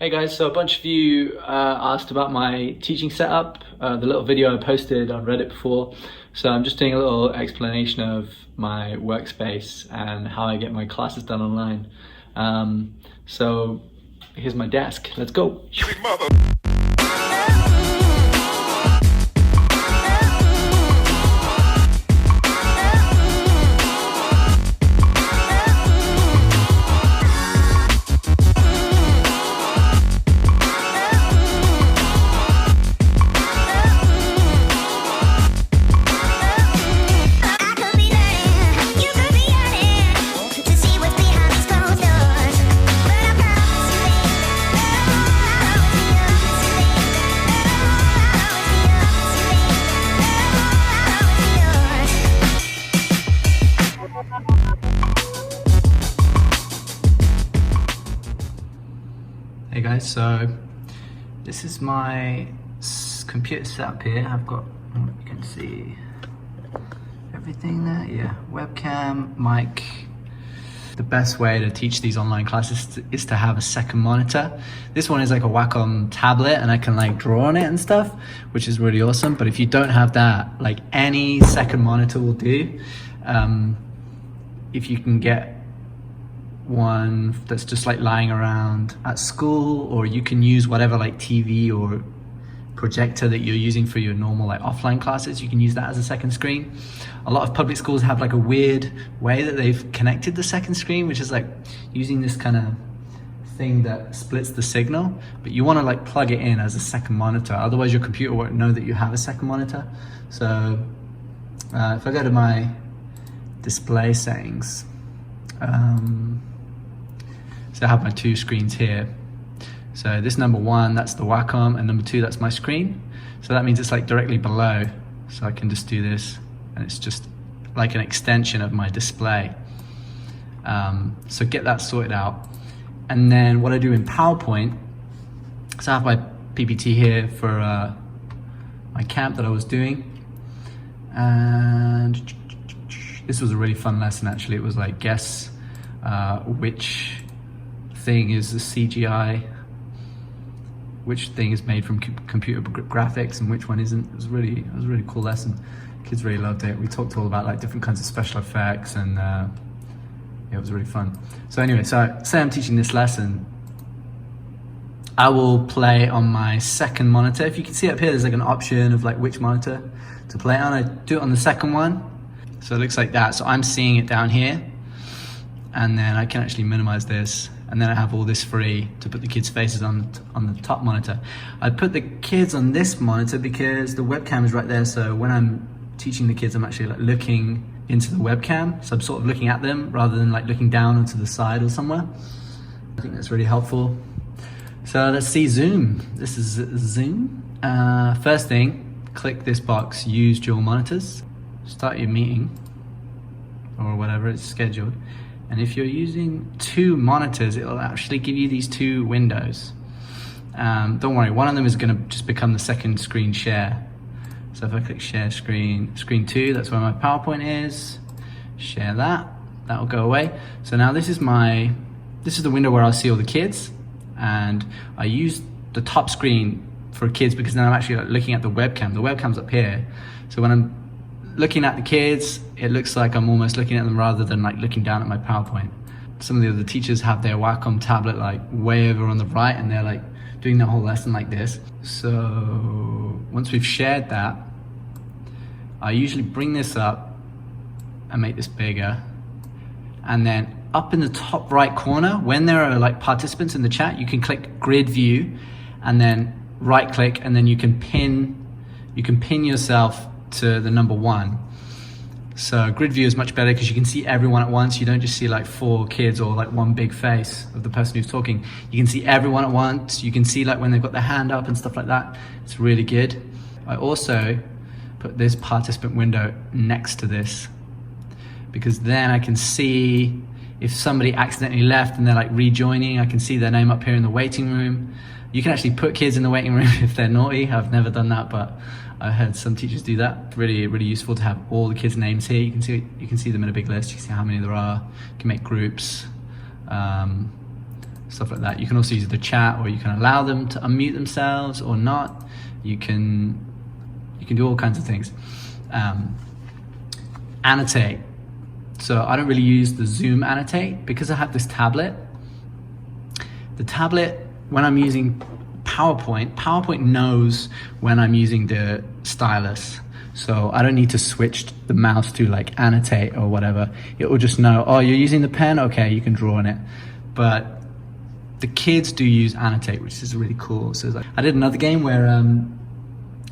Hey guys, so a bunch of you asked about my teaching setup. The little video I posted on Reddit before. So I'm just doing a little explanation of my workspace and how I get my classes done online. So here's my desk. Let's go. Hey guys, so this is my computer setup here. I've got, you can see everything there, yeah, webcam, mic. The best way to teach these online classes is to have a second monitor. This one is like a Wacom tablet and I can like draw on it and stuff, which is really awesome. But if you don't have that, like any second monitor will do. If you can get one that's just like lying around at school, or you can use whatever like TV or projector that you're using for your normal like offline classes, you can use that as a second screen. A lot of public schools have like a weird way that they've connected the second screen, which is like using this kind of thing that splits the signal, but you want to like plug it in as a second monitor, otherwise your computer won't know that you have a second monitor. So if I go to my display settings, so I have my two screens here. So this number one, that's the Wacom, and number two, that's my screen. So that means it's like directly below. So I can just do this, and it's just like an extension of my display. So get that sorted out. And then what I do in PowerPoint, so I have my PPT here for my camp that I was doing. And this was a really fun lesson actually. It was like, guess which thing is the CGI, which thing is made from computer graphics and which one isn't. It was a really cool lesson. Kids really loved it. We talked all about like different kinds of special effects, and yeah, it was really fun. So anyway, so say I'm teaching this lesson, I will play on my second monitor. If you can see up here, there's like an option of like which monitor to play on. I do it on the second one. So it looks like that. So I'm seeing it down here, and then I can actually minimize this, and then I have all this free to put the kids' faces on the top monitor. I put the kids on this monitor because the webcam is right there, so when I'm teaching the kids, I'm actually like looking into the webcam, so I'm sort of looking at them rather than like looking down onto the side or somewhere. I think that's really helpful. So let's see Zoom. This is Zoom. First thing, click this box, use dual monitors. Start your meeting, or whatever it's scheduled. And if you're using two monitors, it'll actually give you these two windows. Don't worry, one of them is gonna just become the second screen share. So if I click share screen, screen 2, that's where my PowerPoint is. Share that, that'll go away. So now this is the window where I'll see all the kids. And I use the top screen for kids because then I'm actually like looking at the webcam. The webcam's up here. So when I'm looking at the kids, it looks like I'm almost looking at them rather than like looking down at my PowerPoint. Some of the other teachers have their Wacom tablet like way over on the right, and they're like doing the whole lesson like this. So once we've shared that, I usually bring this up and make this bigger. And then up in the top right corner, when there are like participants in the chat, you can click grid view and then right click, and then you can pin yourself to the number one. So grid view is much better because you can see everyone at once. You don't just see like 4 kids or like one big face of the person who's talking. You can see everyone at once. You can see like when they've got their hand up and stuff like that. It's really good. I also put this participant window next to this because then I can see if somebody accidentally left and they're like rejoining, I can see their name up here in the waiting room. You can actually put kids in the waiting room if they're naughty. I've never done that, but I heard some teachers do that. Really, really useful to have all the kids' names here. You can see them in a big list. You can see how many there are. You can make groups. stuff like that. You can also use the chat, or you can allow them to unmute themselves or not. You can do all kinds of things. Annotate. So I don't really use the Zoom annotate because I have this tablet. The tablet, when I'm using PowerPoint knows when I'm using the stylus. So I don't need to switch the mouse to like annotate or whatever. It will just know, oh, you're using the pen? Okay, you can draw on it. But the kids do use annotate, which is really cool. So like, I did another game where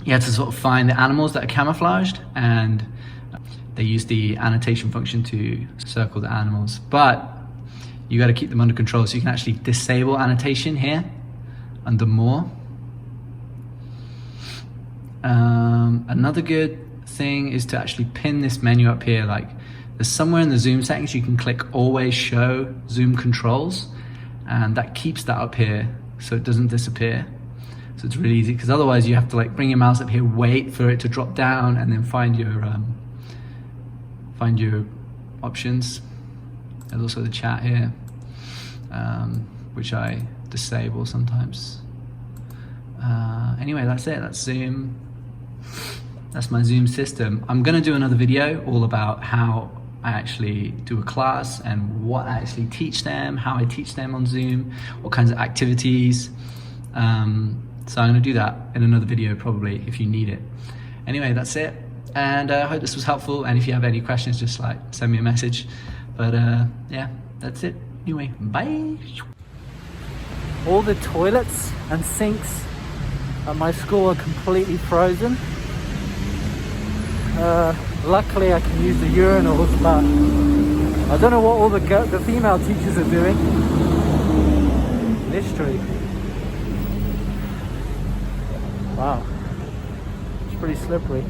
you had to sort of find the animals that are camouflaged, and they use the annotation function to circle the animals. But you got to keep them under control. So you can actually disable annotation here under more. Another good thing is to actually pin this menu up here. Like there's somewhere in the Zoom settings you can click always show Zoom controls, and that keeps that up here so it doesn't disappear. So it's really easy, because otherwise you have to like bring your mouse up here, wait for it to drop down, and then find your options. There's also the chat here, which I disable sometimes. Anyway, that's it. That's Zoom. That's my Zoom system. I'm gonna do another video all about how I actually do a class and what I actually teach them, how I teach them on Zoom, what kinds of activities. So I'm gonna do that in another video probably if you need it. Anyway, that's it. And I hope this was helpful. And if you have any questions, just like send me a message. But yeah, that's it. Anyway, bye. All the toilets and sinks at my school are completely frozen. Luckily I can use the urinals, but I don't know what all the female teachers are doing. Mystery. Wow, it's pretty slippery.